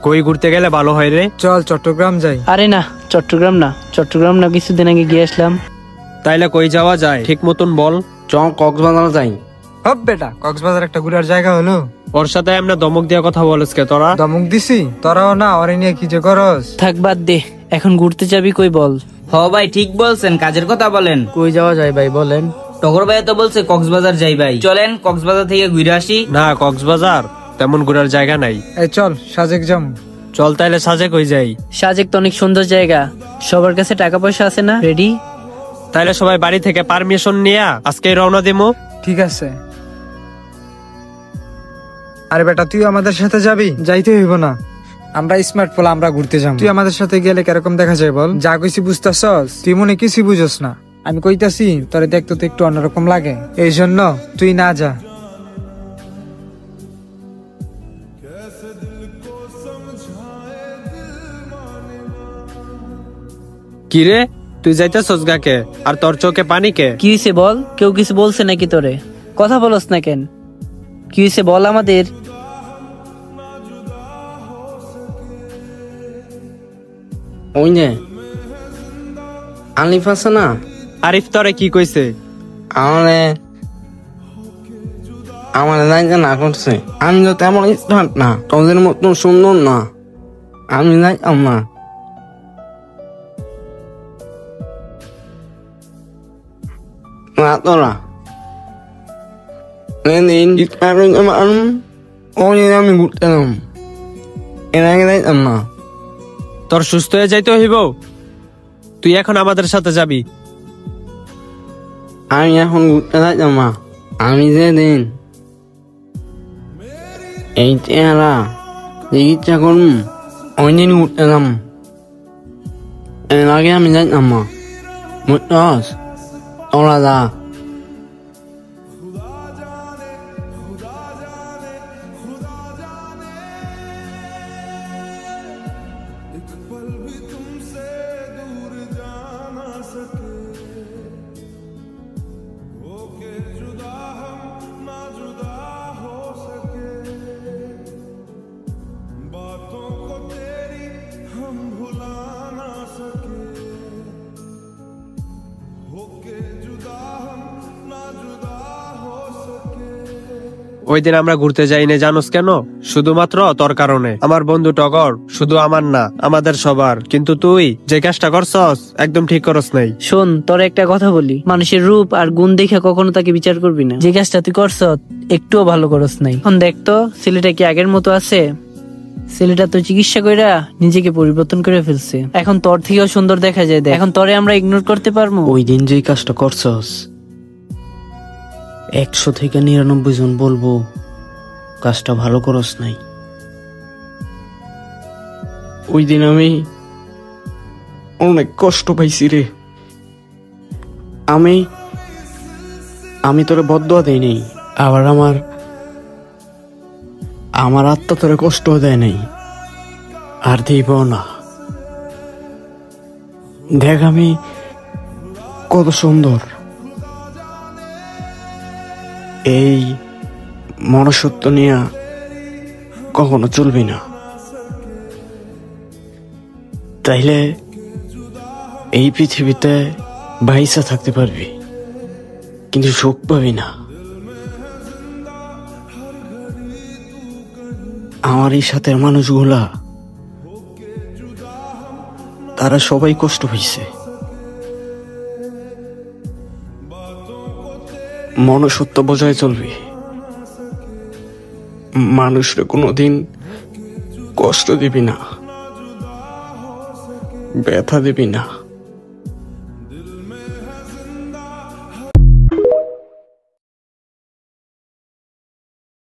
কই ঘুরতে গেলে ভালো হয় রে? চল চট্টগ্রাম যাই। আরে না, চট্টগ্রাম না, কিছুদিন আগে গিয়ে আসলাম। তাইলে কই যাওয়া যায় ঠিক মতন বল। চল কক্সবাজার যাই। হব বেটা, কক্সবাজার একটা ঘুরার জায়গা হলো। ওর সাথে আমরা দমক দিয়া কথা বলিস কে তোরা? দমক দিছি তোরাও না, ওরে নিয়ে কি যে করস। থাক বাদ দে, এখন ঘুরতে যাবি কই বল? হ ভাই ঠিক বলছেন, কাজের কথা বলেন। কই যাওয়া যায় ভাই বলেন? টগর ভাই তো বলছে কক্সবাজার যাই ভাই, চলেন কক্সবাজার থেকে ঘুরে আসি। না, কক্সবাজার তেমন ঘুরার জায়গা নাই। এই চল সাজেক যাম। চল তাইলে সাজে কই যাই। সাজেক তো অনেক সুন্দর জায়গা, সবার কাছে টাকা পয়সা আছে না? রেডি? তাইলে সবাই বাড়ি থেকে পারমিশন নিয়া আজকে রওনা দিমু। ঠিক আছে। আরে বেটা, তুই আমাদের সাথে যাবি? যাইতে হইব না, আমরা স্মার্ট পোলা, আমরা ঘুরতে যাবো। তুই আমাদের সাথে গেলে কিরকম দেখা যায় বল? যা কইছি বুঝতেছস? তুই মনে কিছু বুঝস না। আমি কইতাছি তোরে দেখতে তো একটু অন্যরকম লাগে, এই জন্য তুই না যা। কি রে, তুই যাইতেছস গাকে? আর তোর চোখে পানি কে? কি হয়েছে বল? কেউ কিছু বলছে নাকি তোরে? কথা বলস না কেন? কি হয়েছে বল আমাদের? ওই যে আলিফ আছে না, আরিফ তোরে কি কইছে? আমার জায়গা না করছে। আমি তো তেমন স্মার্ট না, তোদের মতন সুন্দর না, আমি যাইতাম না। তোরা আমি ঘুরতে এলাম, এর আগে যাইতাম না। তোর সুস্থ হয়ে যাইতে হইব, তুই এখন আমাদের সাথে যাবি। আমি এখন ঘুরতে যাইতাম না। আমি যেদিন এই চেহারা চিকিৎসা করুন, ওই দিন ঘুরতে যাম, এর আগে আমি যাইতাম না। বুঝছস? তোরা যা। ওই দিন আমরা ঘুরতে যাই না জানোস কেন? শুধুমাত্র তোর কারণে। আমার বন্ধু টগর, শুধু আমার না আমাদের সবার। কিন্তু তুই যে কাজটা করছস একদম ঠিক করস নাই। শোন, তোর একটা কথা বলি, মানুষের রূপ আর গুণ দেখে কখনো তাকে বিচার করবি না। যে কাজটা তুই করছ একটুও ভালো করস নাই। এখন দেখতো ছেলেটা কি আগের মতো আছে? ছেলেটা তো চিকিৎসা কইরা নিজেকে পরিবর্তন করে ফেলছে, এখন তোর থেকেও সুন্দর দেখা যায়। দেখ, এখন তোরে আমরা ইগনোর করতে পারবো? ওই দিন যে কাজটা করছস 100 থেকে 99 জন বলবো কাজটা ভালো করস নাই। ওই দিন আমি অনেক কষ্ট পাইছি রে। আমি তোরে বদদোয়া দেই নাই, আবার আমার আত্মা তোরে কষ্ট দেয় নাই, আর দিব না। দেখ আমি কত সুন্দর। এই মনুষ্যত্ব নিয়ে কখনো চলবি না, তাইলে এই পৃথিবীতে বাইসা থাকতে পারবি, কিন্তু সুখ পাবি না। আমার এই সাথের মানুষগুলা তারা সবাই কষ্ট হয়েছে। মনুষ্যত্ব বজায় চলবি, মানুষরে কোনোদিন কষ্ট দিবি না, ব্যথা দিবি না।